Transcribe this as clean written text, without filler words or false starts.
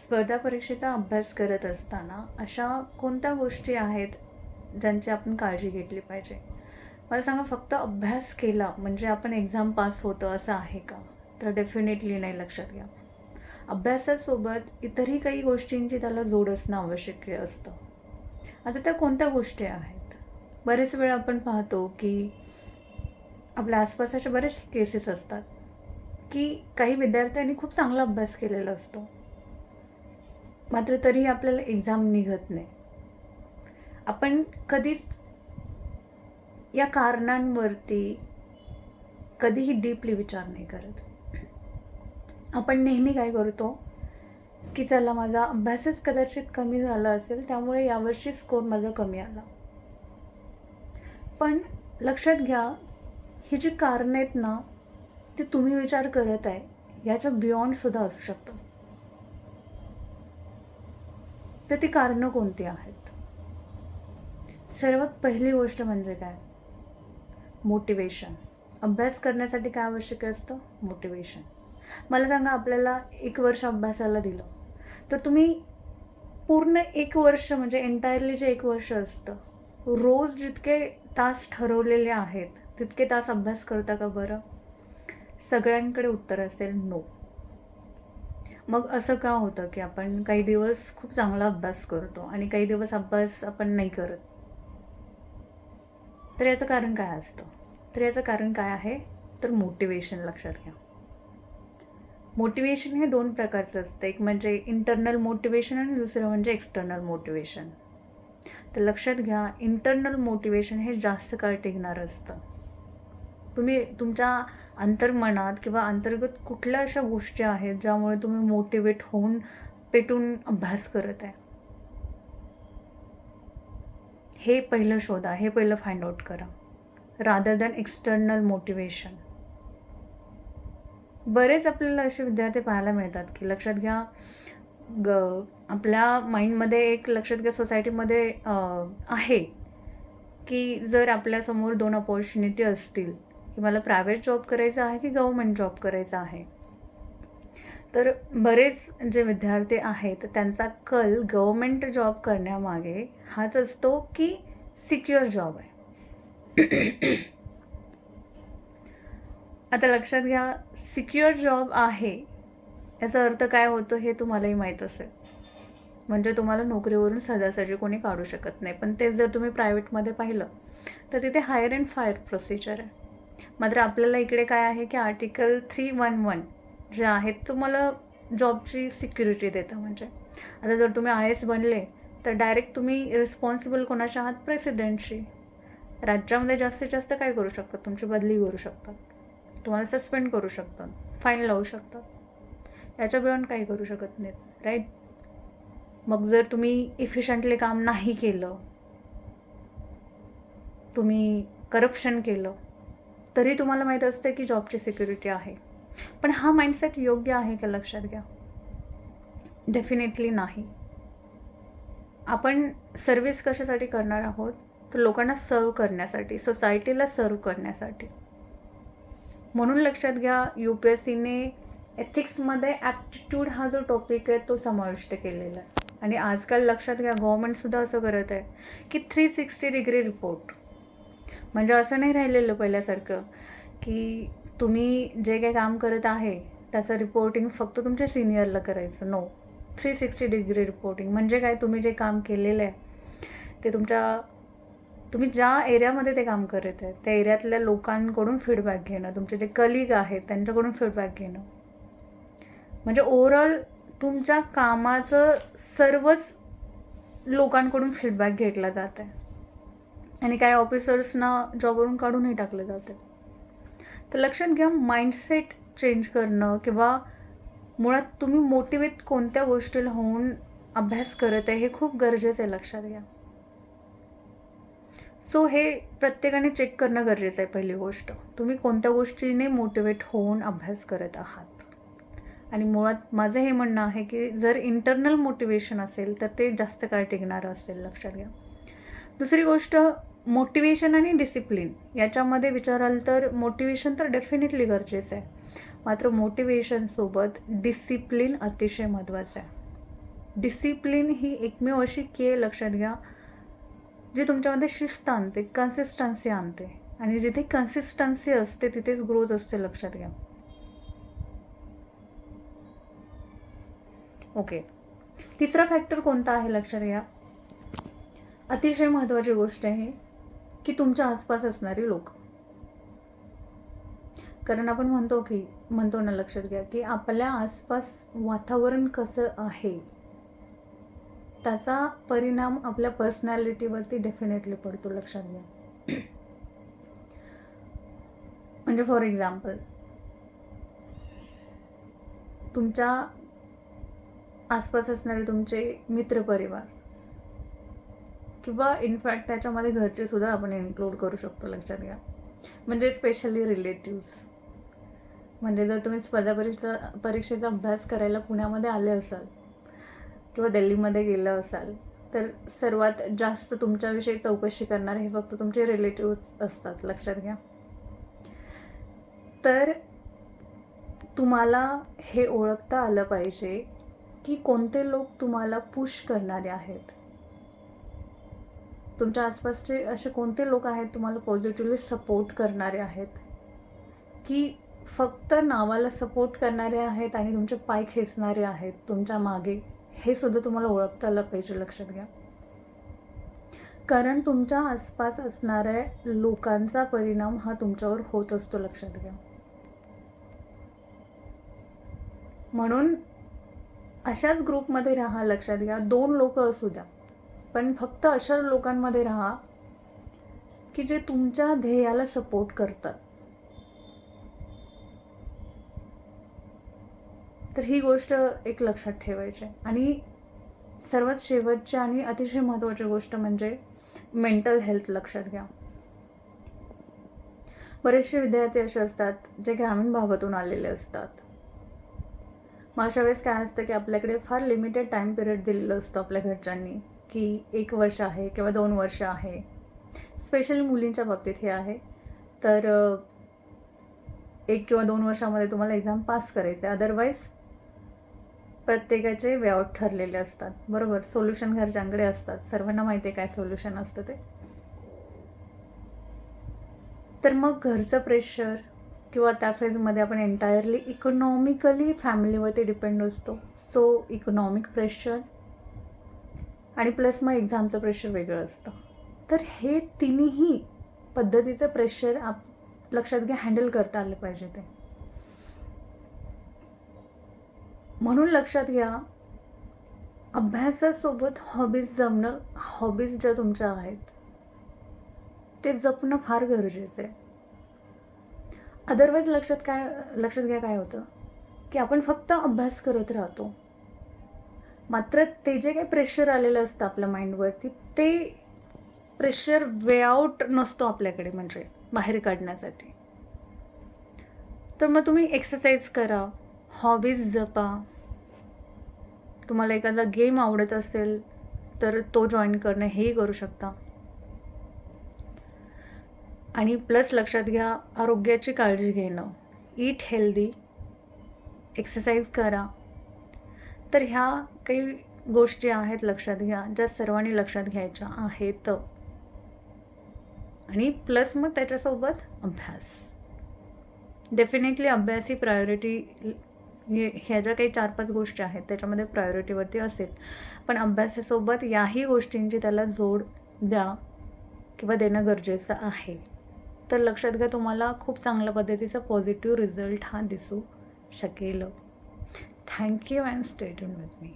स्पर्धा परीक्षेचा अभ्यास करत असताना अशा कोणत्या गोष्टी आहेत ज्यांची आपण काळजी घेतली पाहिजे? मला सांगा, फक्त अभ्यास केला म्हणजे आपण एक्झाम पास होतं असं आहे का? तर डेफिनेटली नाही. लक्षात घ्या, अभ्यासासोबत इतरही काही गोष्टींची त्याला जोड असणं आवश्यक असतं. आता त्या कोणत्या गोष्टी आहेत? बरेच वेळा आपण पाहतो की आपल्या आसपास असे बरेच केसेस असतात की काही विद्यार्थ्यांनी खूप चांगला अभ्यास केलेला असतो, मात्र तरीही आपल्याला एक्झाम निघत नाही. आपण कधीच या कारणांवरती कधीही डीपली विचार नाही करत. आपण नेहमी काय करतो की चला, माझा अभ्यासच कदाचित कमी झाला असेल, त्यामुळे यावर्षी स्कोर माझा कमी आला. पण लक्षात घ्या, ही जी कारणं आहेत ना, ती तुम्ही विचार करत आहे याच्या बियॉन्डसुद्धा असू शकतं. तर ती कारणं कोणती आहेत? सर्वात पहिली गोष्ट म्हणजे काय? मोटिवेशन. अभ्यास करण्यासाठी काय आवश्यक असतं? मोटिवेशन. मला सांगा, आपल्याला 1 वर्ष अभ्यासाला दिलं, तर तुम्ही पूर्ण 1 वर्ष म्हणजे एंटायरली जे 1 वर्ष असतं, रोज जितके तास ठरवलेले आहेत तितके तास अभ्यास करता का बरं? सगळ्यांकडे उत्तर असेल नो. मग असं का होतं की आपण काही दिवस खूप चांगला अभ्यास करतो आणि काही दिवस अभ्यास आपण नाही करत? तर याचं कारण काय असतं? तर याचं कारण काय आहे? तर मोटिवेशन. लक्षात घ्या, मोटिवेशन हे 2 प्रकारचं असतं. एक म्हणजे इंटरनल मोटिवेशन आणि दुसरं म्हणजे एक्सटर्नल मोटिवेशन. तर लक्षात घ्या, इंटरनल मोटिवेशन हे जास्त काळ टिकणारं असतं. तुम्ही तुमच्या अंतर्मनात किंवा अंतर्गत कुठल्या अशा गोष्टी आहेत ज्यामुळे तुम्ही मोटिवेट होऊन पेटून अभ्यास करत आहे, हे पहिलं शोधा, हे पहिलं फाइंड आउट करा, रादर दॅन एक्सटर्नल मोटिवेशन. बरेच आपल्याला असे विद्यार्थी पाहायला मिळतात की लक्षात घ्या, आपल्या माइंडमध्ये एक, लक्षात घ्या, सोसायटीमध्ये आहे की जर आपल्यासमोर 2 अपॉर्च्युनिटी असतील की मला प्रायव्हेट जॉब करायचा आहे की गव्हर्मेंट जॉब करायचा आहे, तर बरेच जे विद्यार्थी आहेत त्यांचा कल गव्हर्मेंट जॉब करण्यामागे हाच असतो की सिक्युअर जॉब आहे. आता लक्षात घ्या, सिक्युअर जॉब आहे याचा अर्थ काय होतो हे तुम्हालाही माहीत असेल. म्हणजे तुम्हाला नोकरीवरून सहजासहजी कोणी काढू शकत नाही. पण ते जर तुम्ही प्रायव्हेटमध्ये पाहिलं तर तिथे हायर अँड फायर प्रोसिजर आहे. मात्र आपल्याला इकडे काय आहे की आर्टिकल 311 जे आहे तुम्हाला जॉबची सिक्युरिटी देतं. म्हणजे आता जर तुम्ही IAS बनले तर डायरेक्ट तुम्ही रिस्पॉन्सिबल कोणाच्या आहात? प्रेसिडेंटची. राज्यामध्ये जास्तीत जास्त काय करू शकतात? तुमची बदली करू शकतात, तुम्हाला सस्पेंड करू शकतात, फाईन लावू शकतात. याच्या बियॉन्ड काही करू शकत नाहीत, राईट? मग जर तुम्ही इफिशियंटली काम नाही केलं, तुम्ही करप्शन केलं, तरी तुम्हाला माहीत असतं की जॉबची सिक्युरिटी आहे. पण हा माइंडसेट योग्य आहे का? लक्षात घ्या, डेफिनेटली नाही. आपण सर्व्हिस कशासाठी करणार आहोत? तर लोकांना सर्व करण्यासाठी, सोसायटीला सर्व करण्यासाठी. म्हणून लक्षात घ्या, UPSCने एथिक्समध्ये ॲप्टिट्यूड हा जो टॉपिक आहे तो समाविष्ट केलेला आहे. आणि आजकाल लक्षात घ्या, गव्हर्मेंटसुद्धा असं करत आहे की 360 डिग्री रिपोर्ट. म्हणजे असं नाही राहिलेलं पहिल्यासारखं की तुम्ही जे काही काम करत आहे त्याचं रिपोर्टिंग फक्त तुमच्या सिनियरला करायचं. नो, 360 डिग्री रिपोर्टिंग म्हणजे काय? तुम्ही जे काम केलेलं आहे ते तुम्ही ज्या एरियामध्ये ते काम करत आहे त्या एरियातल्या लोकांकडून फीडबॅक घेणं, तुमचे जे कलिग आहेत त्यांच्याकडून फीडबॅक घेणं. म्हणजे ओव्हरऑल तुमच्या कामाचं सर्वच लोकांकडून फीडबॅक घेतला जात आहे. आणि काही ऑफिसर्सना जॉबवरून काढूनही टाकलं जातं. तर लक्षात घ्या, माइंडसेट चेंज करणं किंवा मुळात तुम्ही मोटिवेट कोणत्या गोष्टीला होऊन अभ्यास करत आहे हे खूप गरजेचं आहे. लक्षात घ्या. सो हे प्रत्येकाने चेक करणं गरजेचं आहे. पहिली गोष्ट, तुम्ही कोणत्या गोष्टीने मोटिवेट होऊन अभ्यास करत आहात. आणि मुळात माझं हे म्हणणं आहे की जर इंटरनल मोटिवेशन असेल तर ते जास्त काळ टिकणारं असेल. लक्षात घ्या. दुसरी गोष्ट, मोटिवेशन आणि डिसिप्लिन याच्यामध्ये विचाराल तर मोटिवेशन तर डेफिनेटली गरजेचं आहे, मात्र मोटिवेशनसोबत डिसिप्लिन अतिशय महत्त्वाचं आहे. डिसिप्लिन ही एकमेव अशी की आहे, लक्षात घ्या, जी तुमच्यामध्ये शिस्त आणते, कन्सिस्टन्सी आणते. आणि जिथे कन्सिस्टन्सी असते तिथेच ग्रोथ असते, लक्षात घ्या. ओके, तिसरा फॅक्टर कोणता आहे लक्षात घ्या. अतिशय महत्त्वाची गोष्ट आहे की तुमच्या आसपास असणारी लोक. कारण आपण म्हणतो ना, लक्षात घ्या, की आपल्या आसपास वातावरण कसं आहे त्याचा परिणाम आपल्या पर्सनॅलिटीवरती डेफिनेटली पडतो, लक्षात घ्या. म्हणजे फॉर एक्झाम्पल, तुमच्या आसपास असणारे तुमचे मित्रपरिवार किंवा इनफॅक्ट त्याच्यामध्ये घरचे सुद्धा आपण इन्क्लूड करू शकतो, लक्षात घ्या. म्हणजे स्पेशली रिलेटिव्स. म्हणजे जर तुम्ही स्पर्धा परीक्षेचा अभ्यास करायला पुण्यामध्ये आले असाल किंवा दिल्लीमध्ये गेलं असाल, तर सर्वात जास्त तुमच्याविषयी चौकशी करणारे हे फक्त तुमचे रिलेटिव्स असतात, लक्षात घ्या. तर तुम्हाला हे ओळखता आलं पाहिजे की कोणते लोक तुम्हाला पुश करणारे आहेत. तुमच्या आसपासचे असे कोणते लोक आहेत तुम्हाला पॉझिटिव्हली सपोर्ट करणारे आहेत, की फक्त नावाला सपोर्ट करणारे आहेत आणि तुमचे पाय खेचणारे आहेत तुमच्या मागे, हे सुद्धा तुम्हाला ओळखता आलं पाहिजे, लक्षात घ्या. कारण तुमच्या आसपास असणाऱ्या लोकांचा परिणाम हा तुमच्यावर होत असतो, लक्षात घ्या. म्हणून अशाच ग्रुपमध्ये राहा, लक्षात घ्या. 2 लोक असू द्या, पण फक्त अशा लोकांमध्ये राहा की जे तुमच्या ध्येयाला सपोर्ट करतात. तर ही गोष्ट एक लक्षात ठेवायची. आणि सर्वात शेवटची आणि अतिशय महत्त्वाची गोष्ट म्हणजे मेंटल हेल्थ, लक्षात घ्या. बरेचसे विद्यार्थी असे असतात जे ग्रामीण भागातून आलेले असतात. मग अशा वेळेस काय असतं की आपल्याकडे फार लिमिटेड टाईम पिरियड दिलेलं असतं आपल्या घरच्यांनी, की 1 वर्ष आहे किंवा 2 वर्ष आहे. स्पेशली मुलींच्या बाबतीत हे आहे. तर 1 किंवा 2 वर्षामध्ये तुम्हाला एक्झाम पास करायचे. अदरवाईज प्रत्येकाचे वे आउट ठरलेले असतात, बरोबर. सोल्युशन घरच्यांकडे असतात, सर्वांना माहिती आहे काय सोल्युशन असतं ते. तर मग घरचं प्रेशर किंवा त्या फेजमध्ये आपण एंटायरली इकॉनॉमिकली फॅमिलीवरती डिपेंड असतो. सो इकॉनॉमिक प्रेशर आणि प्लस मग एक्झामचं प्रेशर वेगळं असतं. तर हे तिन्ही पद्धतीचं प्रेशर लक्षात घ्या, हँडल करता आलं पाहिजे ते. म्हणून लक्षात घ्या, अभ्यासासोबत हॉबीज जमणं, हॉबीज ज्या तुमच्या आहेत ते जपणं फार गरजेचं आहे. अदरवाईज लक्षात घ्या काय होतं की आपण फक्त अभ्यास करत राहतो, मात्र ते जे काही प्रेशर आलेलं असतं आपल्या माइंडवरती, ते प्रेशर वे आउट नसतो आपल्याकडे, म्हणजे बाहेर काढण्यासाठी. तर मग तुम्ही एक्सरसाइज करा, हॉबीज जपा. तुम्हाला एखादा गेम आवडत असेल तर तो जॉईन करणं हेही करू शकता. आणि प्लस लक्षात घ्या, आरोग्याची काळजी घेणं, ईट हेल्दी, एक्सरसाइज करा. तर ह्या काही गोष्टी आहेत, लक्षात घ्या, ज्या सर्वांनी लक्षात घ्यायच्या आहेत. आणि प्लस मग त्याच्यासोबत अभ्यास. डेफिनेटली अभ्यास ही प्रायोरिटी, ह्या ज्या काही 4-5 गोष्टी आहेत त्याच्यामध्ये प्रायोरिटीवरती असेल, पण अभ्यासासोबत याही गोष्टींची त्याला जोड द्या किंवा देणं गरजेचं आहे. तर लक्षात घ्या, तुम्हाला खूप चांगल्या पद्धतीचा पॉझिटिव्ह रिझल्ट हा दिसू शकेल. Thank you and stay tuned with me.